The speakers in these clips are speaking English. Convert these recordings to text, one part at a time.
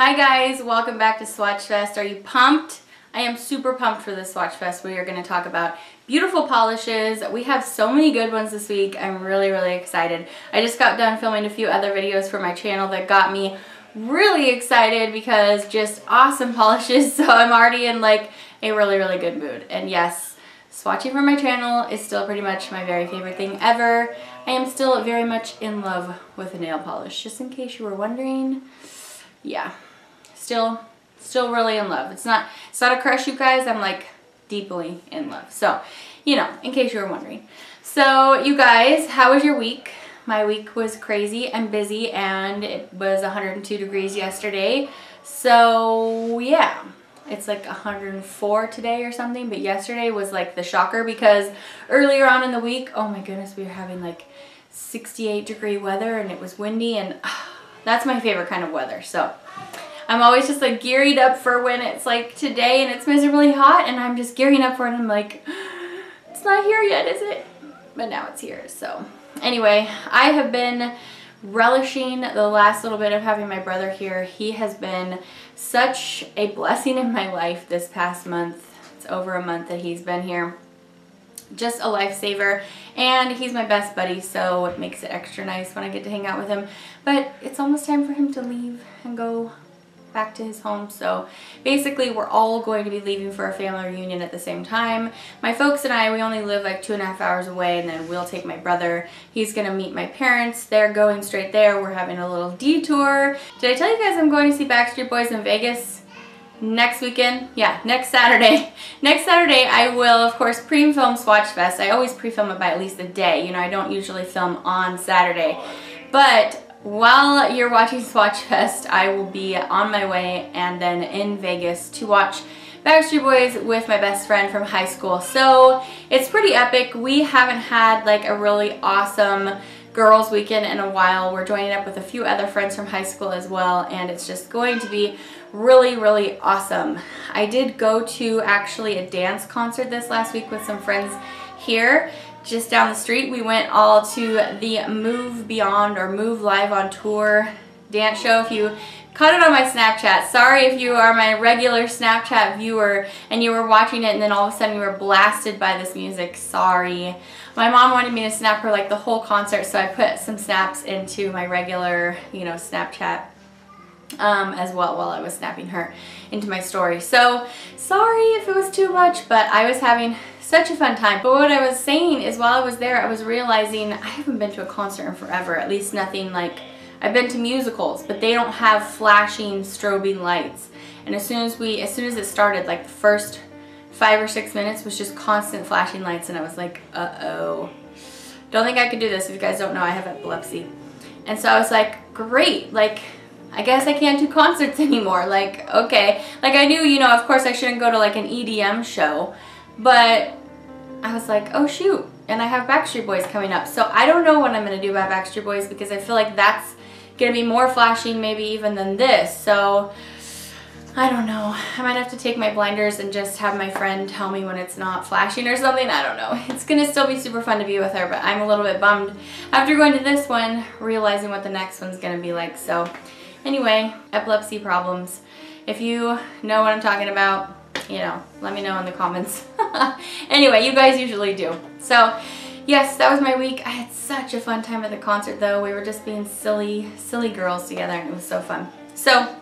Hi guys, welcome back to Swatchfest. Are you pumped? I am super pumped for this Swatchfest. We are going to talk about beautiful polishes. We have so many good ones this week. I'm really excited. I just got done filming a few other videos for my channel that got me really excited because just awesome polishes. So I'm already in like a really good mood. And yes, swatching for my channel is still pretty much my very favorite thing ever. I am still very much in love with nail polish, just in case you were wondering. Yeah, still really in love. It's not a crush, you guys. I'm like deeply in love. So, you know, in case you were wondering. So, you guys, how was your week? My week was crazy and busy, and it was 102 degrees yesterday. So, yeah, it's like 104 today or something, but yesterday was like the shocker because earlier on in the week, oh my goodness, we were having like 68-degree weather and it was windy, and that's my favorite kind of weather. So I'm always just like gearing up for when it's like today and it's miserably hot, and I'm just gearing up for it and I'm like, it's not here yet, is it? But now it's here. So anyway, I have been relishing the last little bit of having my brother here. He has been such a blessing in my life this past month. It's over a month that he's been here. Just a lifesaver, and he's my best buddy, so it makes it extra nice when I get to hang out with him. But it's almost time for him to leave and go back to his home. So basically we're all going to be leaving for a family reunion at the same time. My folks and I, we only live like 2.5 hours away, and then we'll take my brother. He's gonna meet my parents. They're going straight there. We're having a little detour. Did I tell you guys I'm going to see Backstreet Boys in Vegas next weekend? Yeah, next Saturday. Next Saturday I will, of course, pre-film Swatchfest. I always pre-film it by at least a day. You know, I don't usually film on Saturday. But while you're watching Swatchfest, I will be on my way and then in Vegas to watch Backstreet Boys with my best friend from high school. So it's pretty epic. We haven't had like a really awesome girls weekend in a while. We're joining up with a few other friends from high school as well, and it's just going to be really awesome. I did go to actually a dance concert this last week with some friends here just down the street. We went all to the Move Beyond or Move Live on Tour dance show. If you caught it on my Snapchat, sorry if you are my regular Snapchat viewer and you were watching it and then all of a sudden you were blasted by this music, sorry. My mom wanted me to snap her like the whole concert, so I put some snaps into my regular, you know, Snapchat as well while I was snapping her into my story. So sorry if it was too much, but I was having such a fun time. But what I was saying is while I was there, I was realizing I haven't been to a concert in forever, at least nothing like, I've been to musicals, but they don't have flashing strobing lights. And as soon as it started, like the first 5 or 6 minutes was just constant flashing lights, and I was like, uh-oh. Don't think I could do this. If you guys don't know, I have epilepsy. And so I was like, great, like, I guess I can't do concerts anymore. Like, okay. Like I knew, you know, of course I shouldn't go to like an EDM show, but I was like, oh shoot, and I have Backstreet Boys coming up. So I don't know what I'm going to do about Backstreet Boys because I feel like that's going to be more flashing maybe even than this. So I don't know. I might have to take my blinders and just have my friend tell me when it's not flashing or something. I don't know. It's going to still be super fun to be with her, but I'm a little bit bummed after going to this one, realizing what the next one's going to be like. So anyway, epilepsy problems. If you know what I'm talking about, you know, let me know in the comments. Anyway, you guys usually do. So yes, that was my week. I had such a fun time at the concert though. We were just being silly girls together, and it was so fun. So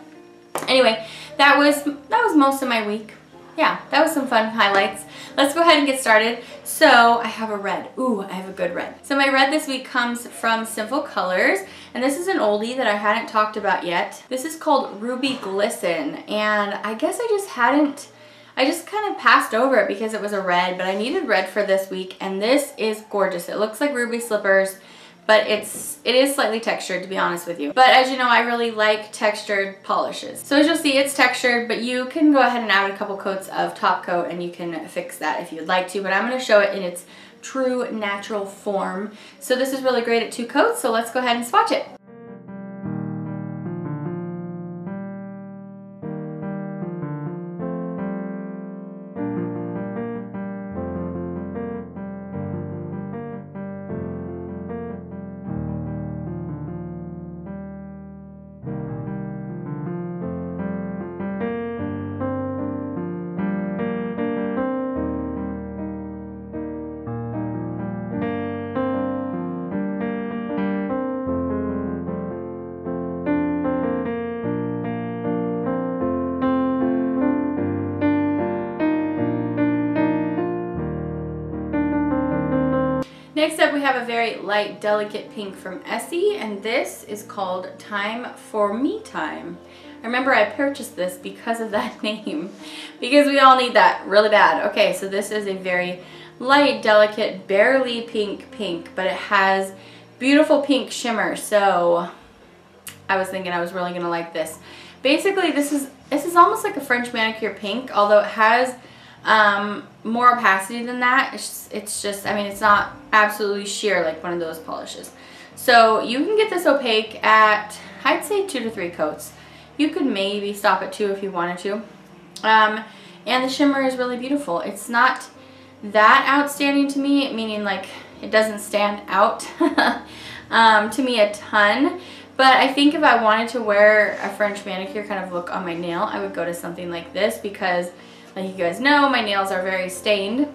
anyway, that was most of my week. Yeah, that was some fun highlights. Let's go ahead and get started. So I have a red. Ooh, I have a good red. So my red this week comes from Sinful Colors, and this is an oldie that I hadn't talked about yet. This is called Ruby Glisten, and I guess I just kind of passed over it because it was a red, but I needed red for this week, and this is gorgeous. It looks like ruby slippers, but it is slightly textured, to be honest with you. But as you know, I really like textured polishes. So as you'll see, it's textured, but you can go ahead and add a couple coats of top coat and you can fix that if you'd like to, but I'm going to show it in its true natural form. So this is really great at 2 coats, so let's go ahead and swatch it. Next up we have a very light delicate pink from Essie, and this is called Time for Me Time. I remember I purchased this because of that name, because we all need that really bad. Okay, so this is a very light, delicate, barely pink, but it has beautiful pink shimmer, so I was thinking I was really gonna like this. Basically, this is almost like a French manicure pink, although it has more opacity than that. It's just, I mean, it's not absolutely sheer like one of those polishes. So you can get this opaque at, I'd say 2 to 3 coats. You could maybe stop at 2 if you wanted to. And the shimmer is really beautiful. It's not that outstanding to me, meaning like it doesn't stand out to me a ton. But I think if I wanted to wear a French manicure kind of look on my nail, I would go to something like this because, like you guys know, my nails are very stained.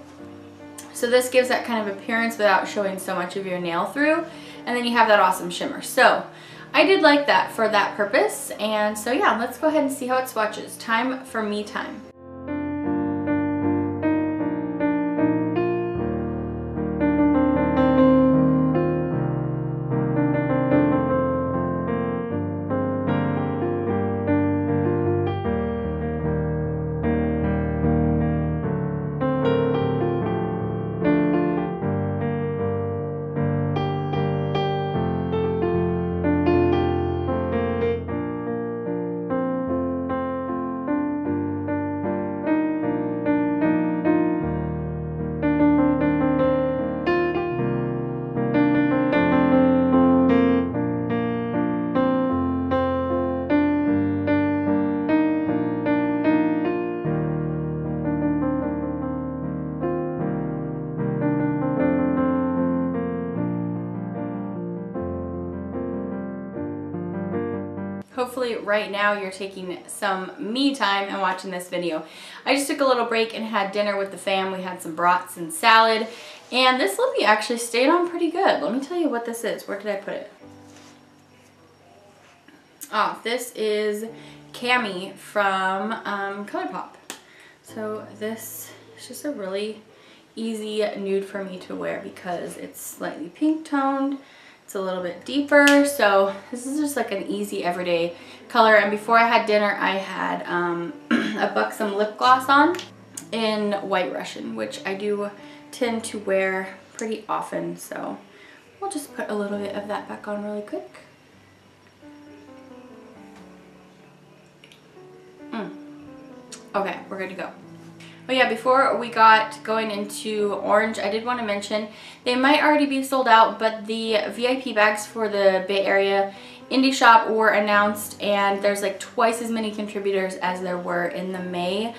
So this gives that kind of appearance without showing so much of your nail through. And then you have that awesome shimmer. So I did like that for that purpose. And so yeah, let's go ahead and see how it swatches. Time for Me Time. Hopefully right now you're taking some me time and watching this video. I just took a little break and had dinner with the fam. We had some brats and salad, and this lippy actually stayed on pretty good. Let me tell you what this is. Where did I put it? Oh, this is Kami from Colourpop. So this is just a really easy nude for me to wear because it's slightly pink toned. It's a little bit deeper, so this is just like an easy everyday color. And before I had dinner, I had a Buxom lip gloss on in White Russian, which I do tend to wear pretty often. So we'll just put a little bit of that back on really quick. Okay, we're good to go. But yeah, before we got going into orange, I did want to mention they might already be sold out, but the VIP bags for the Bay Area indie shop were announced, and there's like twice as many contributors as there were in the May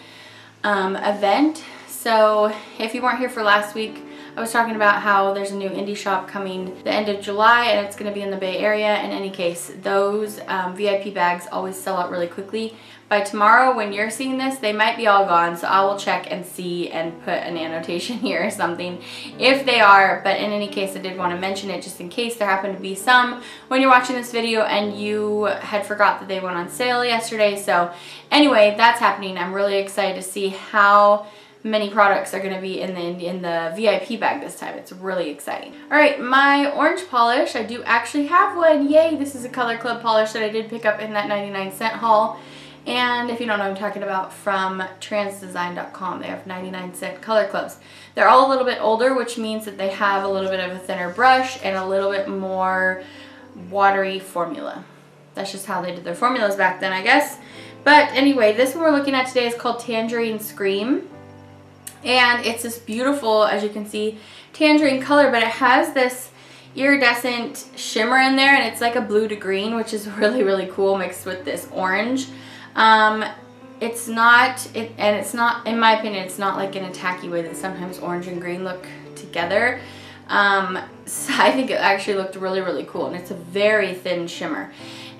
event. So if you weren't here for last week, I was talking about how there's a new indie shop coming the end of July, and it's going to be in the Bay Area. In any case, those VIP bags always sell out really quickly. By tomorrow, when you're seeing this, they might be all gone, so I will check and see and put an annotation here or something if they are. But in any case, I did want to mention it just in case there happened to be some when you're watching this video and you had forgot that they went on sale yesterday. So anyway, that's happening. I'm really excited to see how many products are going to be in the VIP bag this time. It's really exciting. All right, my orange polish, I do actually have one. Yay, this is a Color Club polish that I did pick up in that 99-cent haul. And if you don't know what I'm talking about, from transdesign.com, they have 99-cent Color Clubs. They're all a little bit older, which means that they have a little bit of a thinner brush and a little bit more watery formula. That's just how they did their formulas back then, I guess. But anyway, this one we're looking at today is called Tangerine Scream. And it's this beautiful, as you can see, tangerine color, but it has this iridescent shimmer in there, and it's like a blue to green, which is really, really cool mixed with this orange. It's not, in my opinion, it's not like in a tacky way that sometimes orange and green look together. So I think it actually looked really, really cool, and it's a very thin shimmer.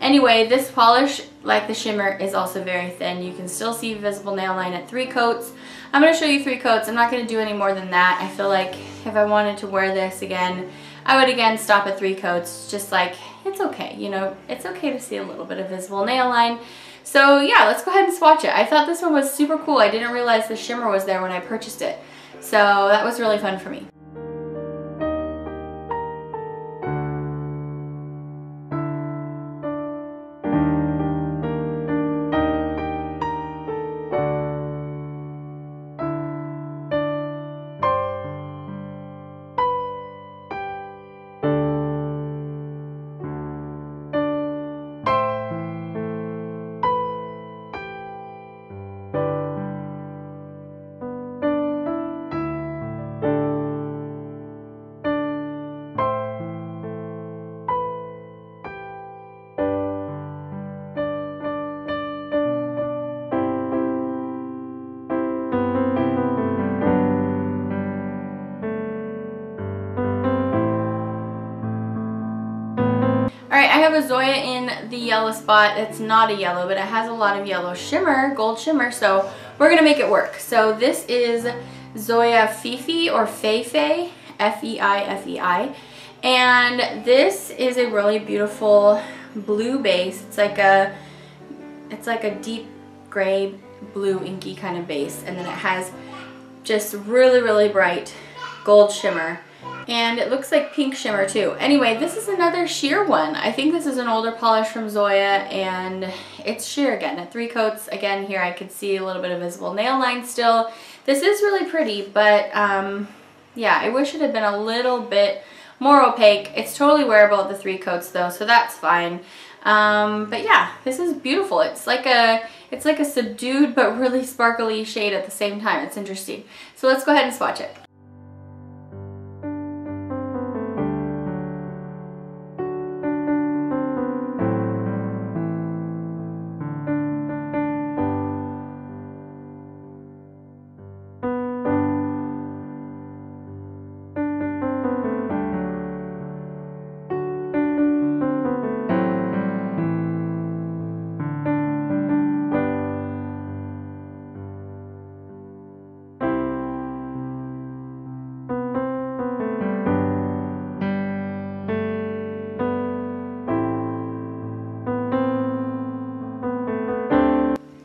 Anyway, this polish, like the shimmer, is also very thin. You can still see visible nail line at 3 coats. I'm going to show you 3 coats. I'm not going to do any more than that. I feel like if I wanted to wear this again, I would again stop at 3 coats. Just like, it's okay, you know, it's okay to see a little bit of visible nail line. So yeah, let's go ahead and swatch it. I thought this one was super cool. I didn't realize the shimmer was there when I purchased it. So that was really fun for me. have a Zoya in the yellow spot. It's not a yellow, but it has a lot of yellow shimmer, gold shimmer, so we're gonna make it work. So this is Zoya Feifei or Feifei, F-E-I-F-E-I. And this is a really beautiful blue base. It's like a deep gray, blue, inky kind of base. And then it has just really, really bright gold shimmer. And it looks like pink shimmer too. Anyway, this is another sheer one. I think this is an older polish from Zoya, and it's sheer again at 3 coats. Again, here I could see a little bit of visible nail line still. This is really pretty, but yeah, I wish it had been a little bit more opaque. It's totally wearable at the 3 coats though, so that's fine. But yeah, this is beautiful. It's like a subdued but really sparkly shade at the same time. It's interesting. So let's go ahead and swatch it.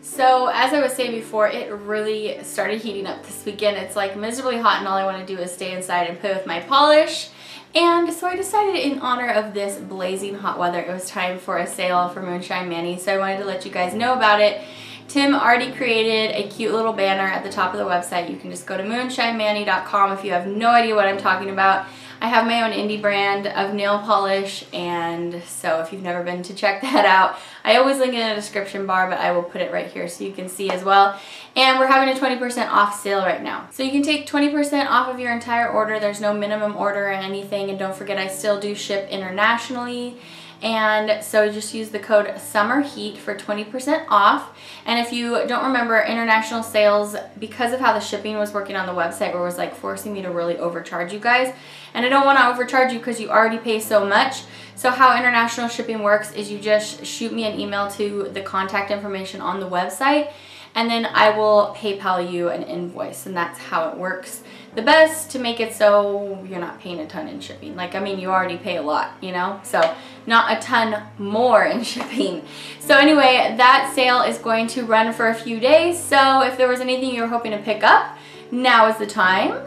So as I was saying before, it really started heating up this weekend. It's like miserably hot and all I want to do is stay inside and play with my polish. And so I decided in honor of this blazing hot weather, it was time for a sale for Moonshine Manny. So I wanted to let you guys know about it. Tim already created a cute little banner at the top of the website. You can just go to moonshinemanny.com if you have no idea what I'm talking about. I have my own indie brand of nail polish, and so if you've never been to check that out, I always link it in the description bar, but I will put it right here so you can see as well. And we're having a 20% off sale right now. So you can take 20% off of your entire order. There's no minimum order or anything, and don't forget I still do ship internationally. And so just use the code SUMMERHEAT for 20% off. And if you don't remember, international sales, because of how the shipping was working on the website, where it was like forcing me to really overcharge you guys, and I don't want to overcharge you because you already pay so much. So how international shipping works is you just shoot me an email to the contact information on the website, and then I will PayPal you an invoice, and that's how it works the best to make it so you're not paying a ton in shipping. Like, I mean, you already pay a lot, you know, so not a ton more in shipping. So anyway, that sale is going to run for a few days, so if there was anything you were hoping to pick up, now is the time.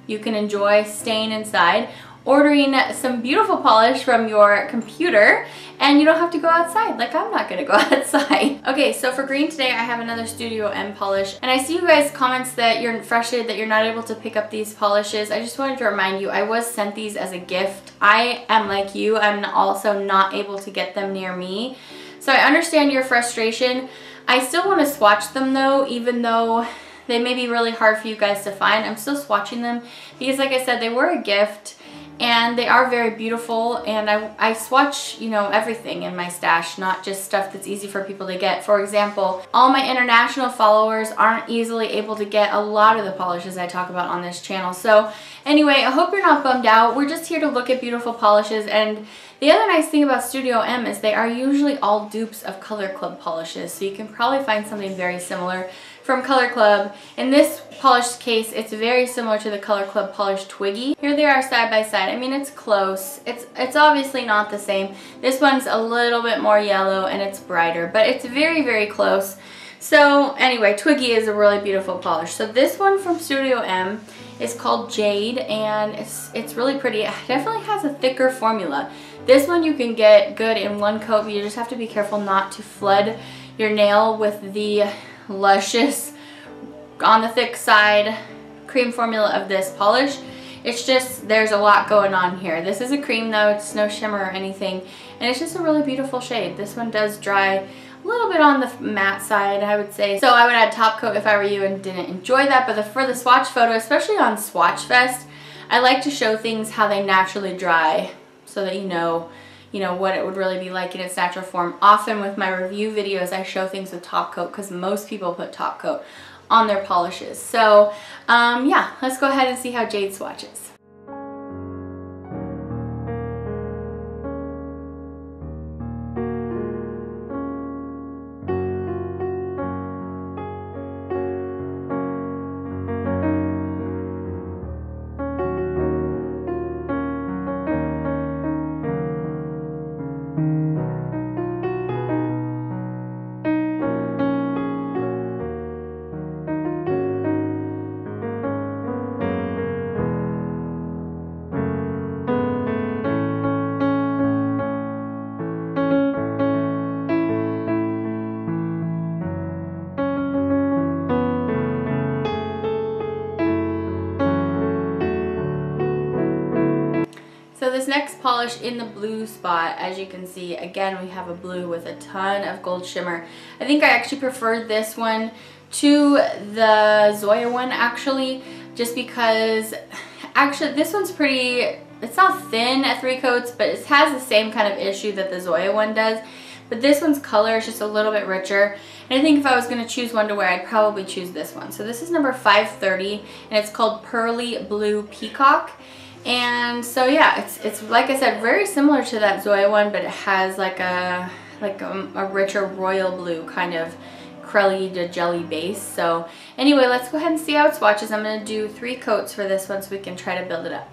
You can enjoy staying inside, ordering some beautiful polish from your computer, and you don't have to go outside. Like, I'm not gonna go outside. Okay, so for green today, I have another Studio M polish, and I see you guys comments that you're frustrated that you're not able to pick up these polishes. I just wanted to remind you, I was sent these as a gift. I am like you, I'm also not able to get them near me. So I understand your frustration. I still wanna swatch them though, even though they may be really hard for you guys to find. I'm still swatching them because, like I said, they were a gift and they are very beautiful, and I swatch, you know, everything in my stash, not just stuff that's easy for people to get. For example, all my international followers aren't easily able to get a lot of the polishes I talk about on this channel. So anyway, I hope you're not bummed out. We're just here to look at beautiful polishes, and the other nice thing about Studio M is they are usually all dupes of Colourpop polishes, so you can probably find something very similar from Colourpop. In this polish case, it's very similar to the Colourpop Polish Twiggy. Here they are side by side. I mean, it's close. It's obviously not the same. This one's a little bit more yellow and it's brighter, but it's very, very close. So anyway, Twiggy is a really beautiful polish. So this one from Studio M is called Jade, and it's really pretty. It definitely has a thicker formula. This one you can get good in one coat, but you just have to be careful not to flood your nail with the luscious, on the thick side cream formula of this polish. It's just, there's a lot going on here. This is a cream though, it's no shimmer or anything, and it's just a really beautiful shade. This one does dry a little bit on the matte side, I would say. So I would add top coat if I were you and didn't enjoy that, but for the swatch photo, especially on Swatchfest, I like to show things how they naturally dry so that you know what it would really be like in its natural form. Often with my review videos, I show things with top coat because most people put top coat on their polishes. So yeah, let's go ahead and see how Jade swatches. this next polish in the blue spot, as you can see, again, we have a blue with a ton of gold shimmer. I think I actually preferred this one to the Zoya one, actually, just because, actually, this one's pretty, it's not thin at 3 coats, but it has the same kind of issue that the Zoya one does. But this one's color is just a little bit richer. And I think if I was going to choose one to wear, I'd probably choose this one. So this is number 530, and it's called Pearly Blue Peacock. And so yeah, it's like I said, very similar to that Zoya one, but it has like a richer royal blue kind of crelly to jelly base. So anyway, let's go ahead and see how it swatches. I'm going to do 3 coats for this one so we can try to build it up.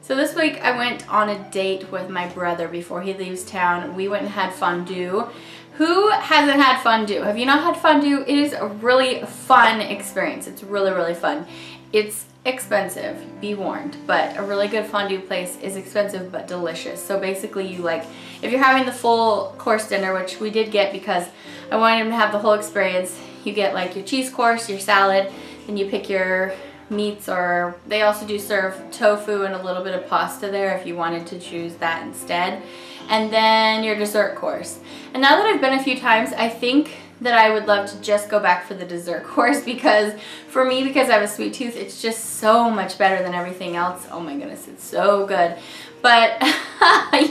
So this week I went on a date with my brother before he leaves town. We went and had fondue. Who hasn't had fondue? Have you not had fondue? It is a really fun experience. It's really, really fun. It's expensive, be warned, but a really good fondue place is expensive but delicious. So basically you if you're having the full course dinner, which we did get because I wanted him to have the whole experience, you get like your cheese course, your salad, then you pick your meats, or they also do serve tofu and a little bit of pasta there if you wanted to choose that instead, and then your dessert course. And now that I've been a few times, I think that I would love to just go back for the dessert course, because for me, because I have a sweet tooth, it's just so much better than everything else. Oh my goodness, it's so good. But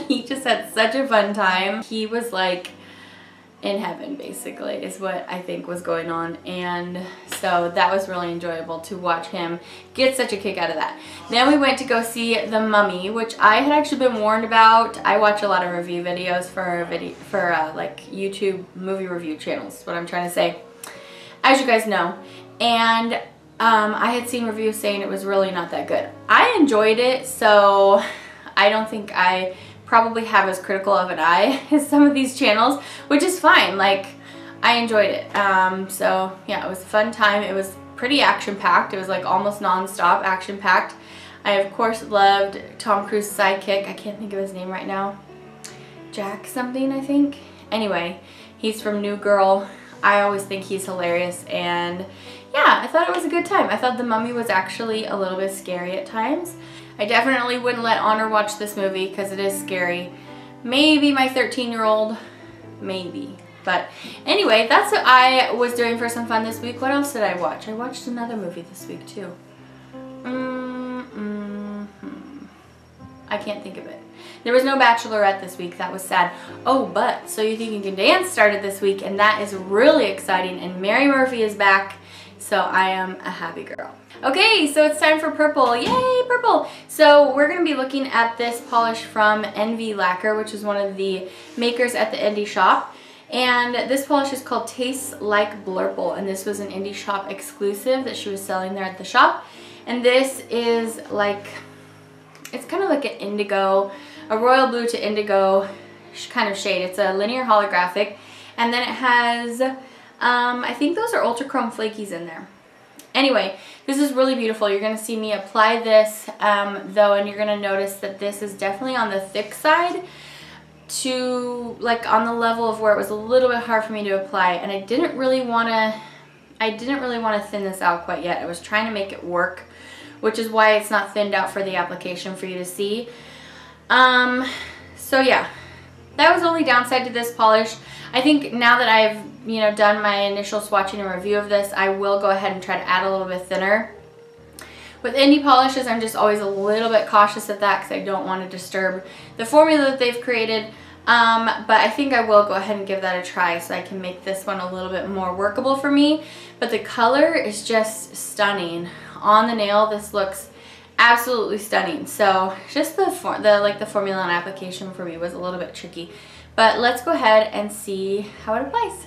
he just had such a fun time. He was like in heaven, basically, is what I think was going on. And so that was really enjoyable to watch him get such a kick out of that. Then we went to go see The Mummy, which I had actually been warned about. I watch a lot of review videos for like YouTube movie review channels, is what I'm trying to say, as you guys know. And I had seen reviews saying it was really not that good. I enjoyed it, so I don't think I probably have as critical of an eye as some of these channels, which is fine. Like, I enjoyed it. So yeah, it was a fun time. It was pretty action-packed. It was like almost non-stop action-packed. I of course loved Tom Cruise's sidekick. I can't think of his name right now. Jack something, I think. Anyway, he's from New Girl. I always think he's hilarious, and yeah, I thought it was a good time. I thought The Mummy was actually a little bit scary at times. I definitely wouldn't let Honor watch this movie because it is scary. Maybe my 13-year-old, maybe. But anyway, that's what I was doing for some fun this week. What else did I watch? I watched another movie this week too. I can't think of it. There was no Bachelorette this week. That was sad. Oh, but So You Think You Can Dance started this week, and that is really exciting. And Mary Murphy is back, so I am a happy girl. Okay, so it's time for purple. Yay, purple! So we're going to be looking at this polish from Envy Lacquer, which is one of the makers at the indie shop. And this polish is called Tastes Like Blurple, and this was an indie shop exclusive that she was selling there at the shop. And this is like, it's kind of like an indigo, a royal blue to indigo kind of shade. It's a linear holographic, and then it has, I think those are ultra chrome flakies in there. Anyway, this is really beautiful. You're going to see me apply this though, and you're going to notice that this is definitely on the thick side, to like on the level of where it was a little bit hard for me to apply, and I didn't really want to thin this out quite yet. I was trying to make it work, which is why it's not thinned out for the application for you to see. So yeah, that was the only downside to this polish. I think now that I've done my initial swatching and review of this, I will go ahead and try to add a little bit thinner. With indie polishes, I'm just always a little bit cautious of that because I don't want to disturb the formula that they've created. But I think I will go ahead and give that a try so I can make this one a little bit more workable for me. But the color is just stunning. On the nail, this looks absolutely stunning. So just the formula and application for me was a little bit tricky. But let's go ahead and see how it applies.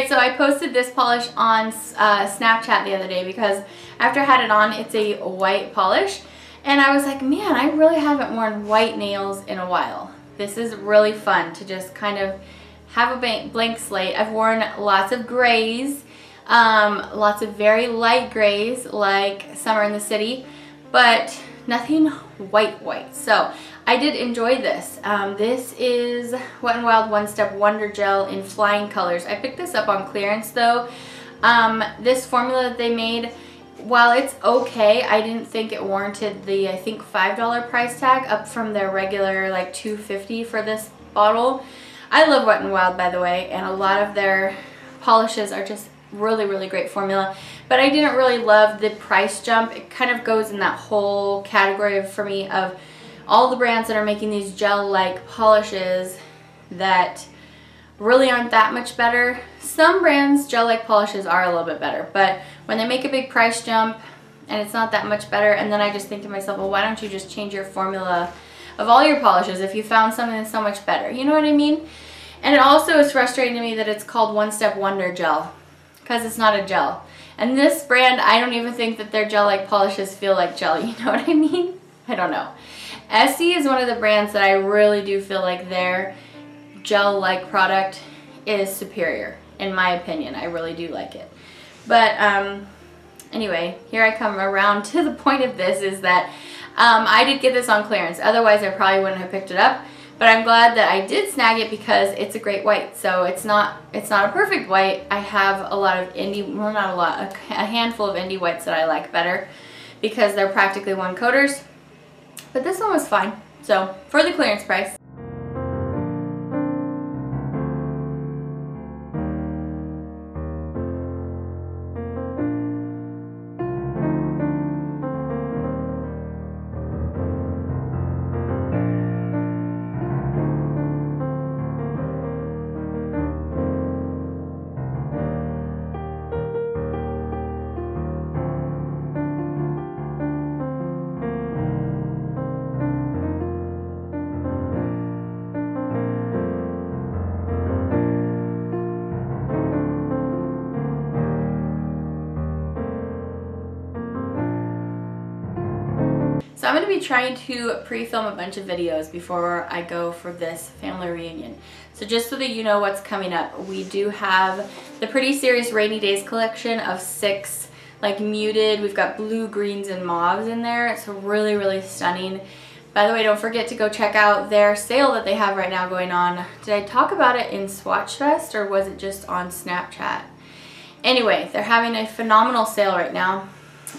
Alright, so I posted this polish on Snapchat the other day because after I had it on, it's a white polish. And I was like, man, I really haven't worn white nails in a while. This is really fun to just kind of have a blank slate. I've worn lots of grays, lots of very light grays like Summer in the City, but nothing white. So I did enjoy this. This is Wet n Wild One Step Wonder Gel in Flying Colors. I picked this up on clearance though. This formula that they made, while it's okay, I didn't think it warranted the, I think, $5 price tag up from their regular like $2.50 for this bottle. I love Wet n Wild, by the way, and a lot of their polishes are just really great formula, but I didn't really love the price jump. It kind of goes in that whole category for me of all the brands that are making these gel-like polishes that really aren't that much better. Some brands gel-like polishes are a little bit better, but when they make a big price jump and it's not that much better, and then I just think to myself, well, why don't you just change your formula of all your polishes if you found something that's so much better? You know what I mean? And it also is frustrating to me that it's called One Step Wonder Gel, because it's not a gel. And this brand, I don't even think that their gel-like polishes feel like gel. You know what I mean? I don't know. Essie is one of the brands that I really do feel like their gel-like product is superior, in my opinion. I really do like it. But anyway, here I come around to the point of this is that I did get this on clearance. Otherwise, I probably wouldn't have picked it up. But I'm glad that I did snag it because it's a great white. So it's not a perfect white. I have a lot of indie, well, not a lot, a handful of indie whites that I like better because they're practically one coaters. But this one was fine. So for the clearance price. So I'm going to be trying to pre-film a bunch of videos before I go for this family reunion. So just so that you know what's coming up, we do have the Pretty Serious Rainy Days collection of 6 like muted. We've got blue, greens, and mauves in there. It's really stunning. By the way, don't forget to go check out their sale that they have right now going on. Did I talk about it in Swatchfest or was it just on Snapchat? Anyway, they're having a phenomenal sale right now.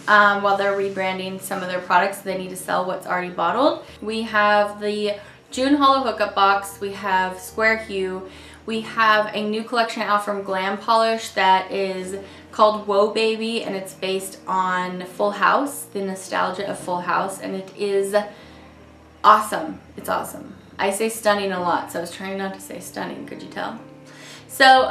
While they're rebranding some of their products, they need to sell what's already bottled. We have the June Hollow Hookup Box, we have Square Hue, we have a new collection out from Glam Polish that is called Whoa Baby, and it's based on Full House, the nostalgia of Full House, and it is awesome. It's awesome. I say stunning a lot, so I was trying not to say stunning, could you tell? So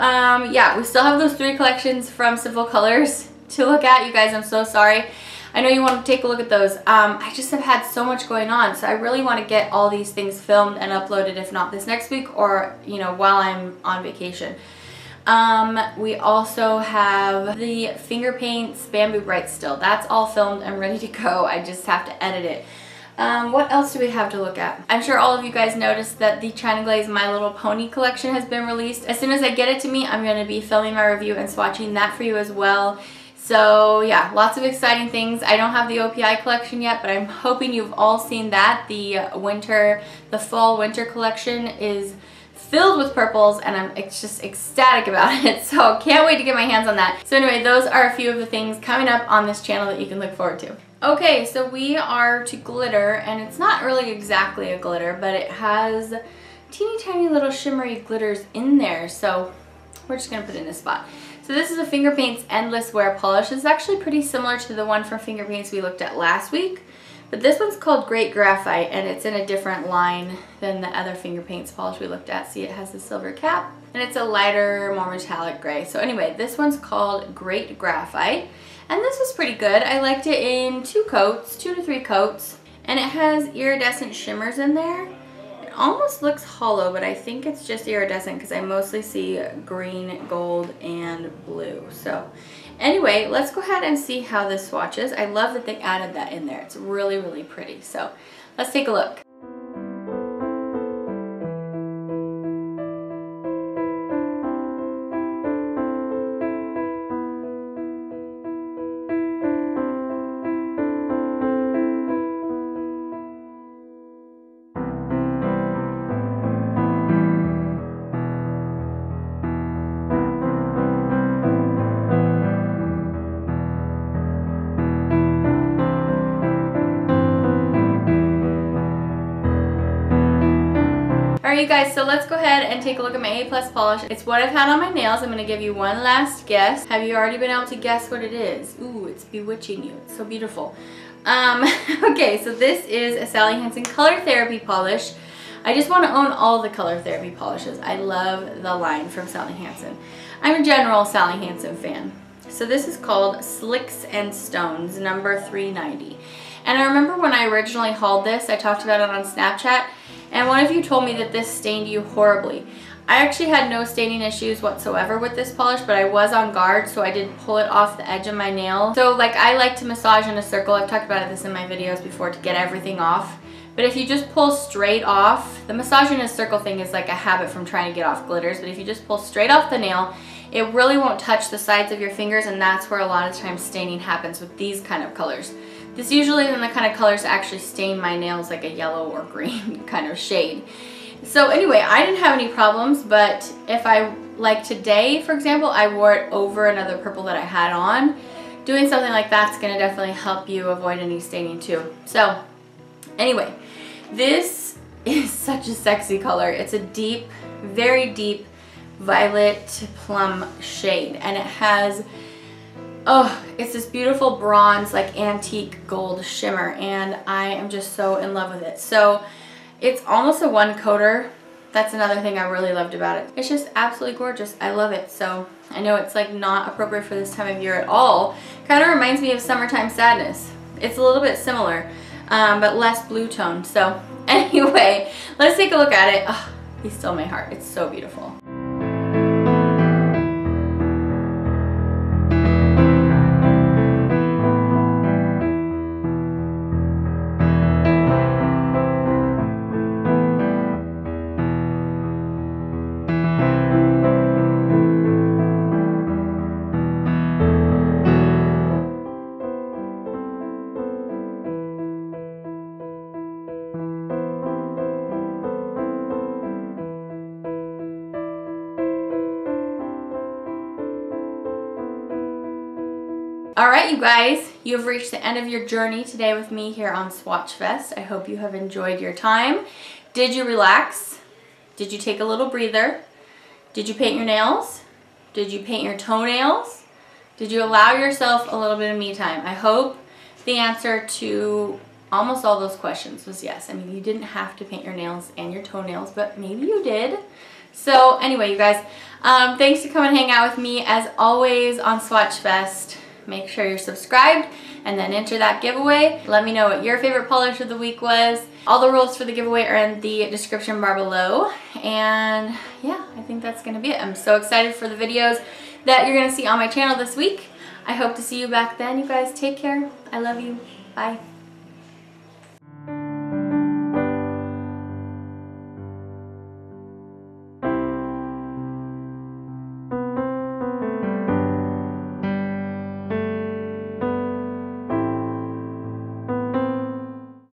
yeah, we still have those 3 collections from Sinful Colors to look at. You guys, I'm so sorry. I know you want to take a look at those. I just have had so much going on, so I really want to get all these things filmed and uploaded, if not this next week or, you know, while I'm on vacation. We also have the finger paints Bamboo Bright still. That's all filmed and ready to go. I just have to edit it. What else do we have to look at? I'm sure all of you guys noticed that the China Glaze My Little Pony collection has been released. As soon as I get it to me, I'm going to be filming my review and swatching that for you as well. So yeah, lots of exciting things. I don't have the OPI collection yet, but I'm hoping you've all seen that. The fall winter collection is filled with purples, and I'm just ecstatic about it. So can't wait to get my hands on that. So anyway, those are a few of the things coming up on this channel that you can look forward to. Okay, so we are to glitter, and it's not really exactly a glitter, but it has teeny tiny little shimmery glitters in there. So we're just gonna put it in this spot. So this is a Finger Paints Endless Wear Polish. It's actually pretty similar to the one from Finger Paints we looked at last week, but this one's called Great Graphite, and it's in a different line than the other Finger Paints polish we looked at. See, it has the silver cap, and it's a lighter, more metallic gray. So anyway, this one's called Great Graphite, and this was pretty good. I liked it in 2 coats, 2 to 3 coats, and it has iridescent shimmers in there. It almost looks hollow, but I think it's just iridescent because I mostly see green, gold, and blue. So anyway, let's go ahead and see how this swatches. I love that they added that in there. It's really, really pretty. So let's take a look. Alright you guys, so let's go ahead and take a look at my A+ polish. It's what I've had on my nails. I'm going to give you one last guess. Have you already been able to guess what it is? Ooh, it's bewitching you. It's so beautiful. Okay, so this is a Sally Hansen Color Therapy polish. I just want to own all the Color Therapy polishes. I love the line from Sally Hansen. I'm a general Sally Hansen fan. So this is called Slicks and Stones, number 390. And I remember when I originally hauled this, I talked about it on Snapchat, and one of you told me that this stained you horribly. I actually had no staining issues whatsoever with this polish, but I was on guard, so I did pull it off the edge of my nail. So like I like to massage in a circle. I've talked about this in my videos before to get everything off. But if you just pull straight off, the massage in a circle thing is like a habit from trying to get off glitters, but if you just pull straight off the nail, it really won't touch the sides of your fingers, and that's where a lot of times staining happens with these kind of colors. This usually is the kind of colors that actually stain my nails like a yellow or green kind of shade. So anyway, I didn't have any problems, but if I, like today, for example, I wore it over another purple that I had on, doing something like that's going to definitely help you avoid any staining too. So anyway, this is such a sexy color. It's a deep, very deep violet plum shade, and it has, oh, it's this beautiful bronze, like antique gold shimmer, and I am just so in love with it. So it's almost a one coater. That's another thing I really loved about it. It's just absolutely gorgeous. I love it. So I know it's like not appropriate for this time of year at all. Kind of reminds me of Summertime Sadness. It's a little bit similar, but less blue tone. So anyway, let's take a look at it. Oh, he stole my heart. It's so beautiful. Alright you guys, you have reached the end of your journey today with me here on Swatchfest. I hope you have enjoyed your time. Did you relax? Did you take a little breather? Did you paint your nails? Did you paint your toenails? Did you allow yourself a little bit of me time? I hope the answer to almost all those questions was yes. I mean, you didn't have to paint your nails and your toenails, but maybe you did. So anyway, you guys, thanks for coming and hang out with me as always on Swatchfest. Make sure you're subscribed and then enter that giveaway. Let me know what your favorite polish of the week was. All the rules for the giveaway are in the description bar below. And yeah, I think that's gonna be it. I'm so excited for the videos that you're gonna see on my channel this week. I hope to see you back then. You guys take care. I love you. Bye.